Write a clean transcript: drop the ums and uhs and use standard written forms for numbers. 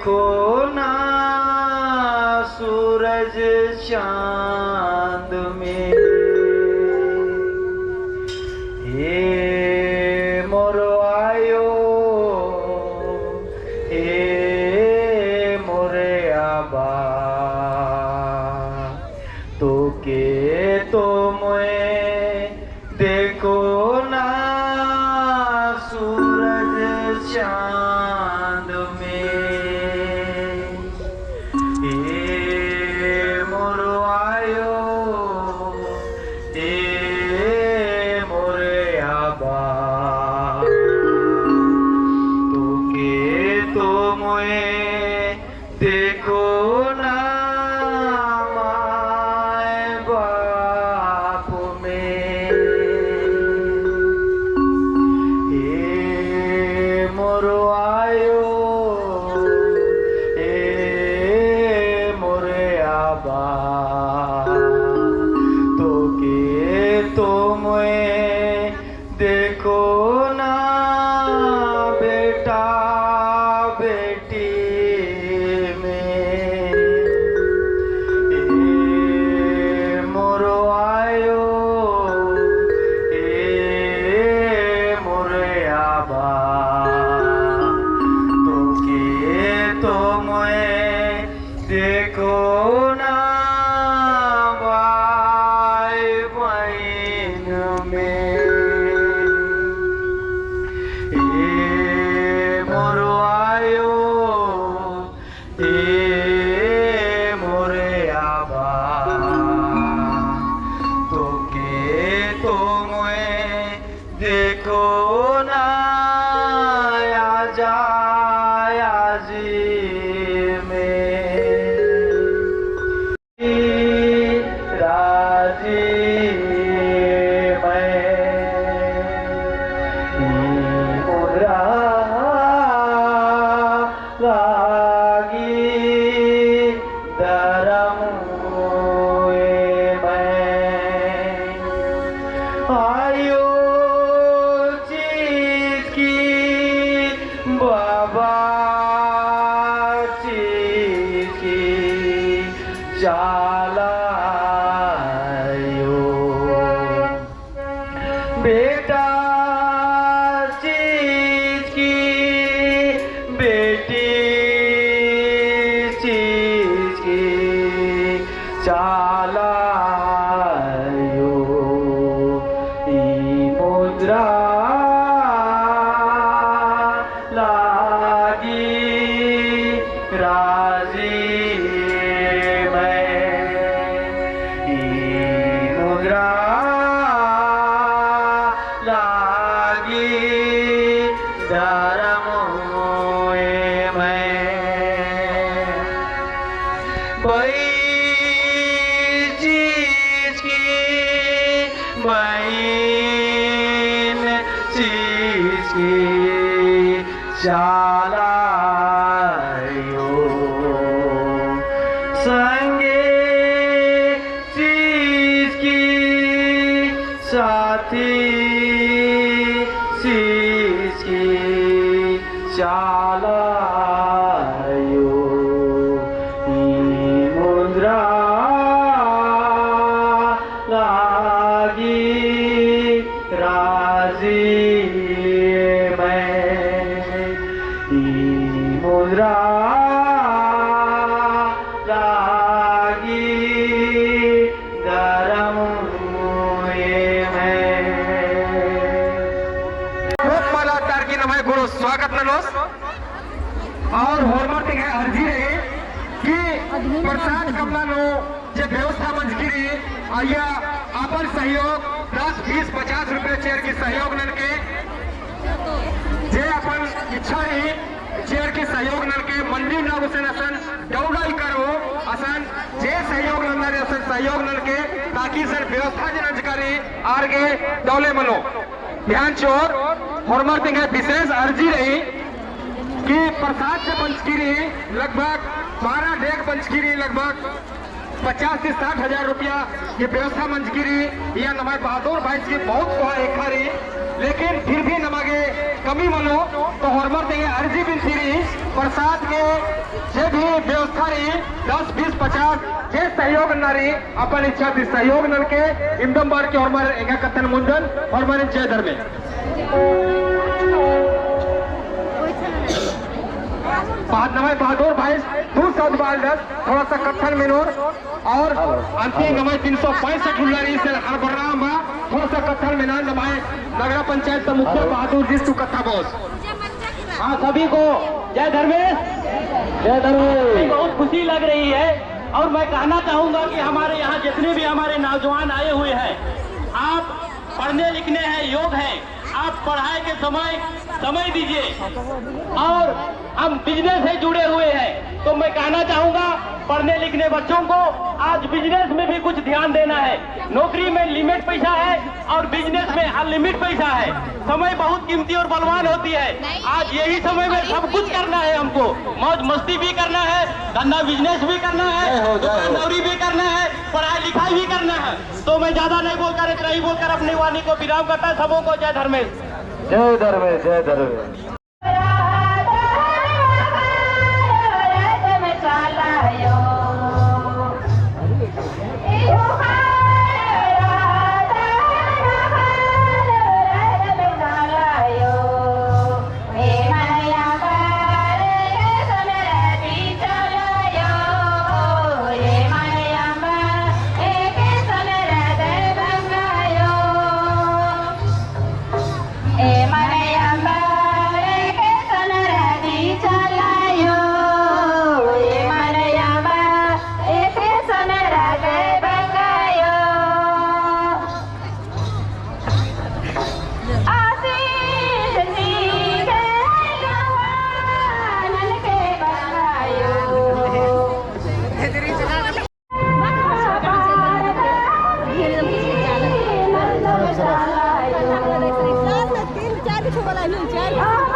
देखो ना सूरज चांद में हे मोरो आयो हे मोरे आबा तो के तो मोए देखो ना सूरज चांद में हे मोरो आयो हे मोरे आबा तो के तो मोए देखो ना माय बाप में हे मोरो आयो हे मोरे आबा तो के तो मोए देखो ना बेटा बेटी में हे मोरो आयो हे मोरे आबा तो के तो मोए देखो ना भाई बहन में हे मोरो आयो हे मोरे आबा तो के तो मोए देखो ना आजा आजी में राजी में मुद्रा लागी धर्म में आयो चीज की बाबा चीज की चालायो बेटा चीज की बेटी चीज की चालायो ई मुद्रा लागी राजी में ई मुद्रा लागी धर्म में बई चीज की बहन चीज की चालायो संगे चीज की साथी चीज की चालायो ई मुद्रा लागी राजी में ई मुद्रा लागी धर्म में मला टार्की नमाय गुरु स्वागत नलोस और होमवर्क है अर्जी रही कि प्रसाद कमला नो जे व्यवस्था मंच गिरी आया अपन सहयोग 10, 20, 50 रुपये चेयर की सहयोग नल के जे अपन इच्छा रही चेयर के सहयोग नल के मंडी नाग हुसैन असन दौड़ाई करो असन जे सहयोग नल असन सहयोग नल के ताकि सर व्यवस्था जे नजकारी आगे दौले मनो ध्यान चोर होमवर्क है विशेष अर्जी रही कि प्रसाद से पंचगिरी लगभग 12 डेग पंचगिरी लगभग 50 से 60 हजार रुपया ये व्यवस्था मंचगिरी या नमाज बहादुर भाई की बहुत को एक लेकिन फिर भी नमागे कमी मनो तो हरमर देंगे अर्जी बिन सीरी प्रसाद के जे भी व्यवस्था रही 10, 20, 50 जे सहयोग न रही अपन इच्छा थी सहयोग नल के इंदम बार के और मारे एका कथन मुंडन और मारे जय धर्मे बहादुर भाई दूर साउथ बाल्डस थोड़ा सा कथन मिनोर और अंतिम नमाय 365 हुल्लारी से हर बर्राम थोड़ा सा कथन मिनान नमाय नगरा पंचायत का मुखिया बहादुर जी तू कथा बॉस। हाँ सभी को जय धर्मेश। जय धर्मेश। बहुत खुशी लग रही है और मैं कहना चाहूंगा कि हमारे यहाँ जितने भी हमारे नौजवान आए हुए हैं आप पढ़ने लिखने हैं योग हैं आप पढ़ाई के समय दीजिए और हम बिजनेस से जुड़े हुए हैं तो मैं कहना चाहूंगा पढ़ने लिखने बच्चों को आज बिजनेस में भी कुछ ध्यान देना है। नौकरी में लिमिट पैसा है और बिजनेस में अनलिमिट पैसा है। समय बहुत कीमती और बलवान होती है। आज यही समय में सब कुछ करना है हमको मौज मस्ती भी करना है धंधा बिजनेस भी करना है दुकानदारी भी करना है पढ़ाई लिखाई भी करना है। तो मैं ज्यादा नहीं बोलकर इतना ही बोलकर अपनी वाणी को विराम करता है। सबों को जय धर्मेश। जय धर्मेश। जय धर्मेश। चार